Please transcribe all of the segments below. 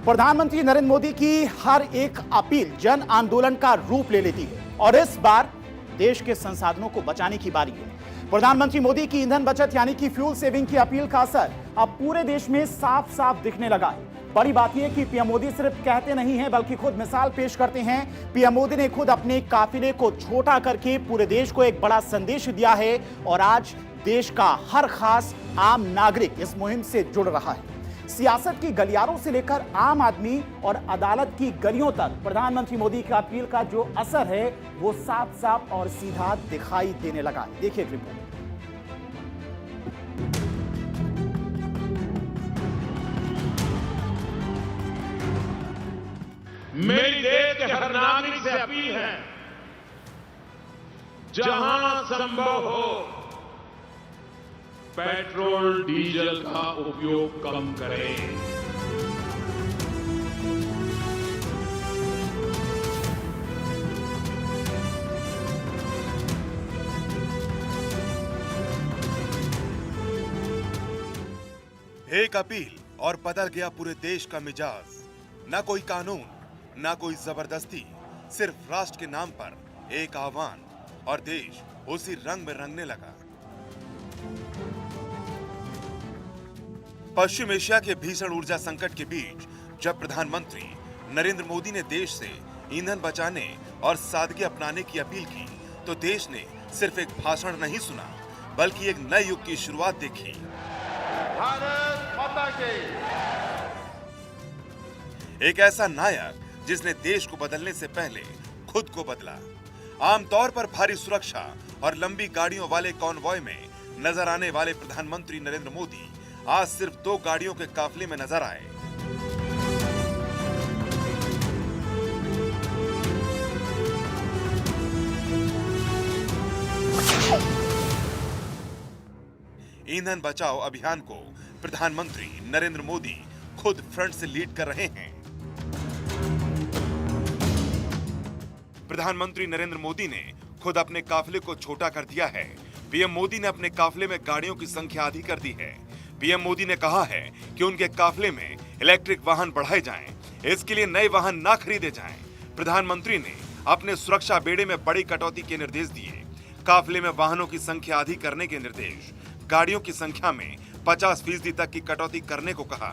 प्रधानमंत्री नरेंद्र मोदी की हर एक अपील जन आंदोलन का रूप ले लेती है और इस बार देश के संसाधनों को बचाने की बारी है। प्रधानमंत्री मोदी की ईंधन बचत यानी कि फ्यूल सेविंग की अपील का असर अब पूरे देश में साफ साफ दिखने लगा है। बड़ी बात यह कि पीएम मोदी सिर्फ कहते नहीं हैं बल्कि खुद मिसाल पेश करते हैं। पीएम मोदी ने खुद अपने काफिले को छोटा करके पूरे देश को एक बड़ा संदेश दिया है और आज देश का हर खास आम नागरिक इस मुहिम से जुड़ रहा है। सियासत की गलियारों से लेकर आम आदमी और अदालत की गलियों तक प्रधानमंत्री मोदी की अपील का जो असर है वो साफ साफ और सीधा दिखाई देने लगा। देखिए रिपोर्ट। मेरी देश के हर नागरिक से अपील है, जहां संभव हो पेट्रोल डीजल का उपयोग कम करें। एक अपील और बदल गया पूरे देश का मिजाज। ना कोई कानून, ना कोई जबरदस्ती, सिर्फ राष्ट्र के नाम पर एक आह्वान और देश उसी रंग में रंगने लगा। पश्चिम एशिया के भीषण ऊर्जा संकट के बीच जब प्रधानमंत्री नरेंद्र मोदी ने देश से ईंधन बचाने और सादगी अपनाने की अपील की, तो देश ने सिर्फ एक भाषण नहीं सुना बल्कि एक नए युग की शुरुआत देखी। भारत माता की। एक ऐसा नायक जिसने देश को बदलने से पहले खुद को बदला। आमतौर पर भारी सुरक्षा और लंबी गाड़ियों वाले कॉन्वॉय में नजर आने वाले प्रधानमंत्री नरेंद्र मोदी आज सिर्फ 2 गाड़ियों के काफिले में नजर आए। ईंधन बचाओ अभियान को प्रधानमंत्री नरेंद्र मोदी खुद फ्रंट से लीड कर रहे हैं। प्रधानमंत्री नरेंद्र मोदी ने खुद अपने काफिले को छोटा कर दिया है। पीएम मोदी ने अपने काफिले में गाड़ियों की संख्या आधी कर दी है। पीएम मोदी ने कहा है कि उनके काफिले में इलेक्ट्रिक वाहन बढ़ाए जाएं, इसके लिए नए वाहन ना खरीदे जाएं। प्रधानमंत्री ने अपने सुरक्षा बेड़े में बड़ी कटौती के निर्देश दिए। काफिले में वाहनों की संख्या आधी करने के निर्देश, गाड़ियों की संख्या में 50% तक की कटौती करने को कहा।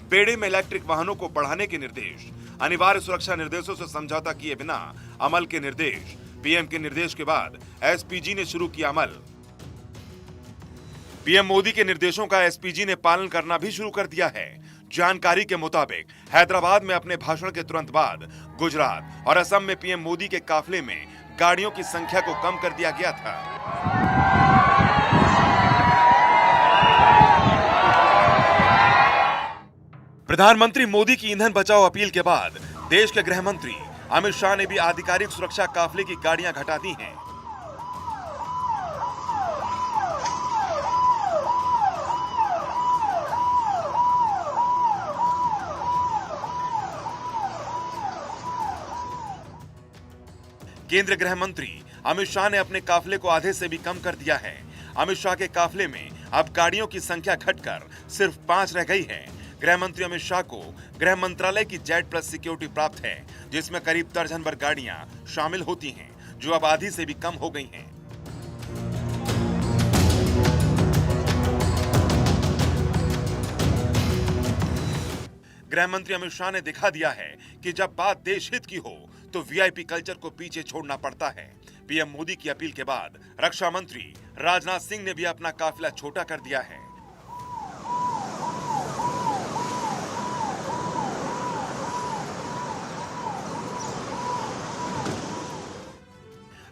बेड़े में इलेक्ट्रिक वाहनों को बढ़ाने के निर्देश, अनिवार्य सुरक्षा निर्देशों से समझौता किए बिना अमल के निर्देश। पीएम के निर्देश के बाद एसपीजी ने शुरू किया अमल। पीएम मोदी के निर्देशों का एसपीजी ने पालन करना भी शुरू कर दिया है। जानकारी के मुताबिक हैदराबाद में अपने भाषण के तुरंत बाद गुजरात और असम में पीएम मोदी के काफिले में गाड़ियों की संख्या को कम कर दिया गया था। प्रधानमंत्री मोदी की ईंधन बचाओ अपील के बाद देश के गृह मंत्री अमित शाह ने भी आधिकारिक सुरक्षा काफिले की गाड़ियां घटा दी हैं। केंद्रीय गृह मंत्री अमित शाह ने अपने काफिले को आधे से भी कम कर दिया है। अमित शाह के काफिले में अब गाड़ियों की संख्या घटकर सिर्फ 5 रह गई है। गृह मंत्री अमित शाह को गृह मंत्रालय की Z+ सिक्योरिटी प्राप्त है, जिसमें करीब दर्जन भर गाड़ियां शामिल होती हैं, जो अब आधी से भी कम हो गई हैं। गृह मंत्री अमित शाह ने दिखा दिया है कि जब बात देश हित की हो तो वीआईपी कल्चर को पीछे छोड़ना पड़ता है। पीएम मोदी की अपील के बाद रक्षा मंत्री राजनाथ सिंह ने भी अपना काफिला छोटा कर दिया है।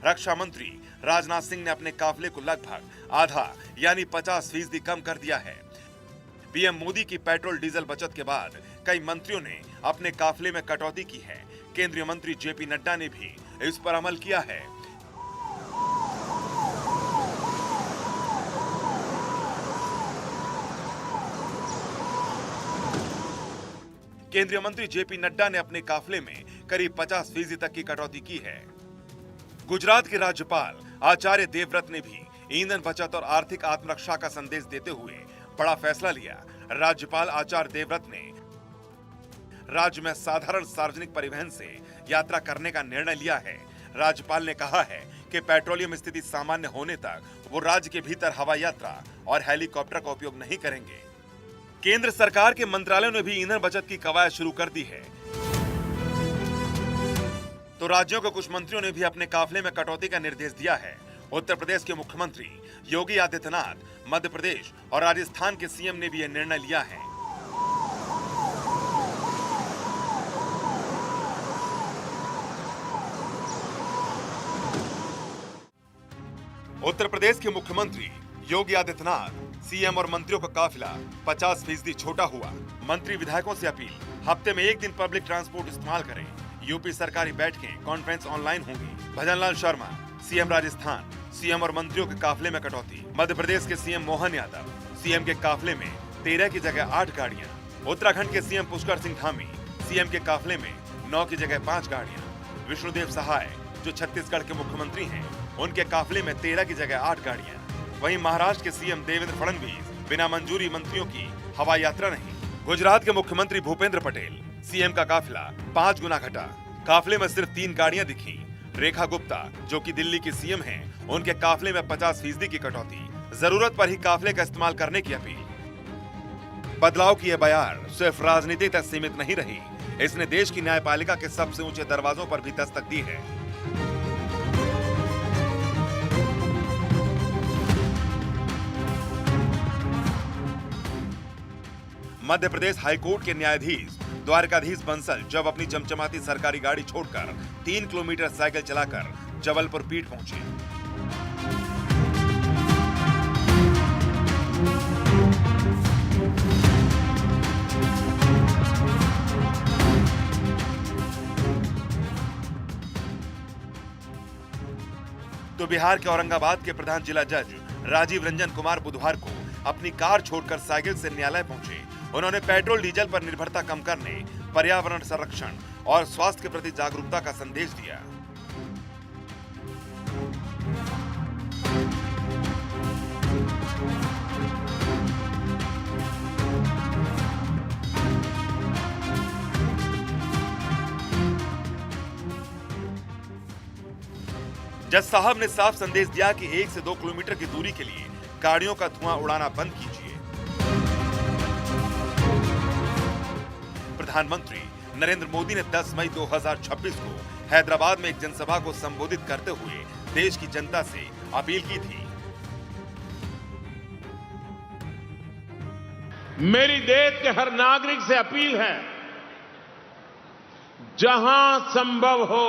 रक्षा मंत्री राजनाथ सिंह ने अपने काफिले को लगभग आधा यानी 50% कम कर दिया है। पीएम मोदी की पेट्रोल डीजल बचत के बाद कई मंत्रियों ने अपने काफिले में कटौती की है। केंद्रीय मंत्री जेपी नड्डा ने भी इस पर अमल किया है। केंद्रीय मंत्री जेपी नड्डा ने अपने काफिले में करीब 50% तक की कटौती की है। गुजरात के राज्यपाल आचार्य देवव्रत ने भी ईंधन बचत और आर्थिक आत्मरक्षा का संदेश देते हुए बड़ा फैसला लिया। राज्यपाल आचार्य देवव्रत ने राज्य में साधारण सार्वजनिक परिवहन से यात्रा करने का निर्णय लिया है। राज्यपाल ने कहा है कि पेट्रोलियम स्थिति सामान्य होने तक वो राज्य के भीतर हवाई यात्रा और हेलीकॉप्टर का उपयोग नहीं करेंगे। केंद्र सरकार के मंत्रालयों ने भी ईंधन बचत की कवायद शुरू कर दी है, तो राज्यों के कुछ मंत्रियों ने भी अपने काफिले में कटौती का निर्देश दिया है। उत्तर प्रदेश के मुख्यमंत्री योगी आदित्यनाथ, मध्य प्रदेश और राजस्थान के सीएम ने भी यह निर्णय लिया है। उत्तर प्रदेश के मुख्यमंत्री योगी आदित्यनाथ, सीएम और मंत्रियों का काफिला 50% छोटा हुआ। मंत्री विधायकों से अपील, हफ्ते में एक दिन पब्लिक ट्रांसपोर्ट इस्तेमाल करें। यूपी सरकारी बैठकें, कॉन्फ्रेंस ऑनलाइन होंगी। भजनलाल शर्मा, सीएम राजस्थान, सीएम और मंत्रियों के काफिले में कटौती। मध्य प्रदेश के सीएम मोहन यादव, सीएम के काफिले में 13 की जगह 8 गाड़ियां। उत्तराखंड के सीएम पुष्कर सिंह धामी, सीएम के काफिले में 9 की जगह 5 गाड़ियां। विष्णुदेव सहाय, जो छत्तीसगढ़ के मुख्यमंत्री हैं, उनके काफिले में 13 की जगह 8 गाड़ियां। वहीं महाराष्ट्र के सीएम देवेंद्र फडणवीस बिना मंजूरी मंत्रियों की हवाई यात्रा नहीं। गुजरात के मुख्यमंत्री भूपेंद्र पटेल, सीएम का काफिला 5 गुना घटा। काफिले में सिर्फ 3 गाड़ियां दिखी। रेखा गुप्ता, जो कि दिल्ली की सीएम हैं, उनके काफिले में 50% की कटौती। जरूरत पर ही काफिले का इस्तेमाल करने की अपील। बदलाव की यह बयार सिर्फ राजनीति तक सीमित नहीं रही, इसने देश की न्यायपालिका के सबसे ऊंचे दरवाजों पर भी दस्तक दी है। मध्य प्रदेश हाईकोर्ट के न्यायाधीश द्वारकाधीश बंसल जब अपनी चमचमाती सरकारी गाड़ी छोड़कर 3 किलोमीटर साइकिल चलाकर जबलपुर पीठ पहुंचे। तो बिहार के औरंगाबाद के प्रधान जिला जज राजीव रंजन कुमार बुधवार को अपनी कार छोड़कर साइकिल से न्यायालय पहुंचे। उन्होंने पेट्रोल डीजल पर निर्भरता कम करने, पर्यावरण संरक्षण और स्वास्थ्य के प्रति जागरूकता का संदेश दिया। जज साहब ने साफ संदेश दिया कि 1 से 2 किलोमीटर की दूरी के लिए गाड़ियों का धुआं उड़ाना बंद कीजिए। प्रधानमंत्री नरेंद्र मोदी ने 10 मई 2026 को हैदराबाद में एक जनसभा को संबोधित करते हुए देश की जनता से अपील की थी। मेरी देश के हर नागरिक से अपील है, जहां संभव हो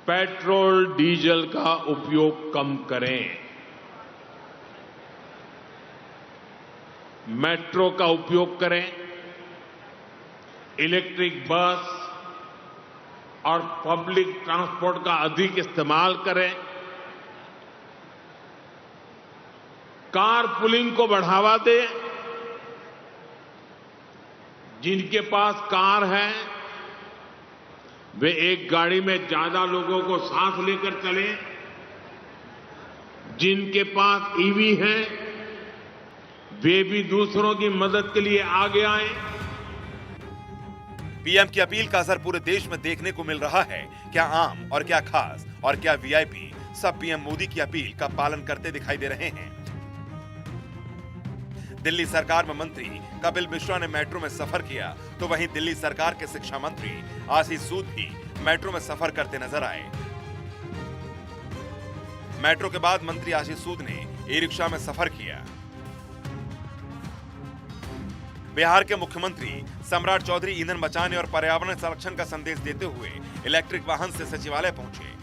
पेट्रोल डीजल का उपयोग कम करें। मेट्रो का उपयोग करें, इलेक्ट्रिक बस और पब्लिक ट्रांसपोर्ट का अधिक इस्तेमाल करें। कार पुलिंग को बढ़ावा दें। जिनके पास कार है वे एक गाड़ी में ज्यादा लोगों को साथ लेकर चलें। जिनके पास ईवी है वे भी दूसरों की मदद के लिए आगे आए। पीएम की अपील का असर पूरे देश में देखने को मिल रहा है। क्या आम और क्या खास और क्या वीआईपी, सब पीएम मोदी की अपील का पालन करते दिखाई दे रहे हैं। दिल्ली सरकार में मंत्री कपिल मिश्रा ने मेट्रो में सफर किया, तो वहीं दिल्ली सरकार के शिक्षा मंत्री आशीष सूद भी मेट्रो में सफर करते नजर आए। मेट्रो के बाद मंत्री आशीष सूद ने ई-रिक्शा में सफर किया। बिहार के मुख्यमंत्री सम्राट चौधरी ईंधन बचाने और पर्यावरण संरक्षण का संदेश देते हुए इलेक्ट्रिक वाहन से सचिवालय पहुंचे।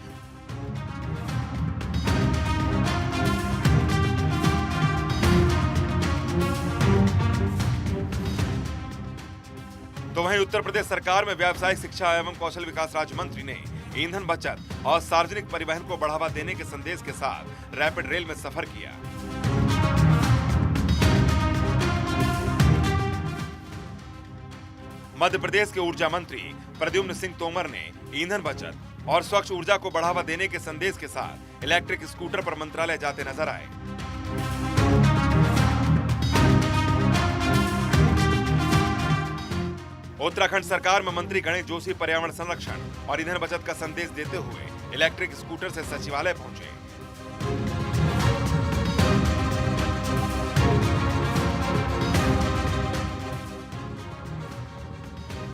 तो वहीं उत्तर प्रदेश सरकार में व्यावसायिक शिक्षा एवं कौशल विकास राज्य मंत्री ने ईंधन बचत और सार्वजनिक परिवहन को बढ़ावा देने के संदेश के साथ रैपिड रेल में सफर किया। मध्य प्रदेश के ऊर्जा मंत्री प्रद्युम्न सिंह तोमर ने ईंधन बचत और स्वच्छ ऊर्जा को बढ़ावा देने के संदेश के साथ इलेक्ट्रिक स्कूटर पर मंत्रालय जाते नजर आए। उत्तराखंड सरकार में मंत्री गणेश जोशी पर्यावरण संरक्षण और ईंधन बचत का संदेश देते हुए इलेक्ट्रिक स्कूटर से सचिवालय पहुंचे।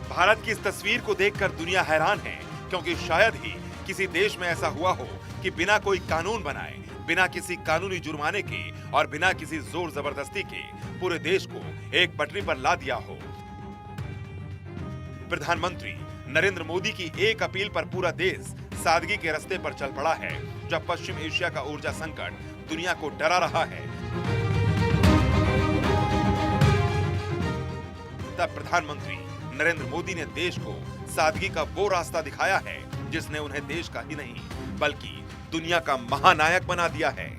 भारत की इस तस्वीर को देखकर दुनिया हैरान है, क्योंकि शायद ही किसी देश में ऐसा हुआ हो कि बिना कोई कानून बनाए, बिना किसी कानूनी जुर्माने के और बिना किसी जोर जबरदस्ती के पूरे देश को एक पटरी पर ला दिया हो। प्रधानमंत्री नरेंद्र मोदी की एक अपील पर पूरा देश सादगी के रास्ते पर चल पड़ा है। जब पश्चिम एशिया का ऊर्जा संकट दुनिया को डरा रहा है, तब प्रधानमंत्री नरेंद्र मोदी ने देश को सादगी का वो रास्ता दिखाया है जिसने उन्हें देश का ही नहीं बल्कि दुनिया का महानायक बना दिया है।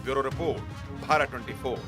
Bureau report, Bharat 24।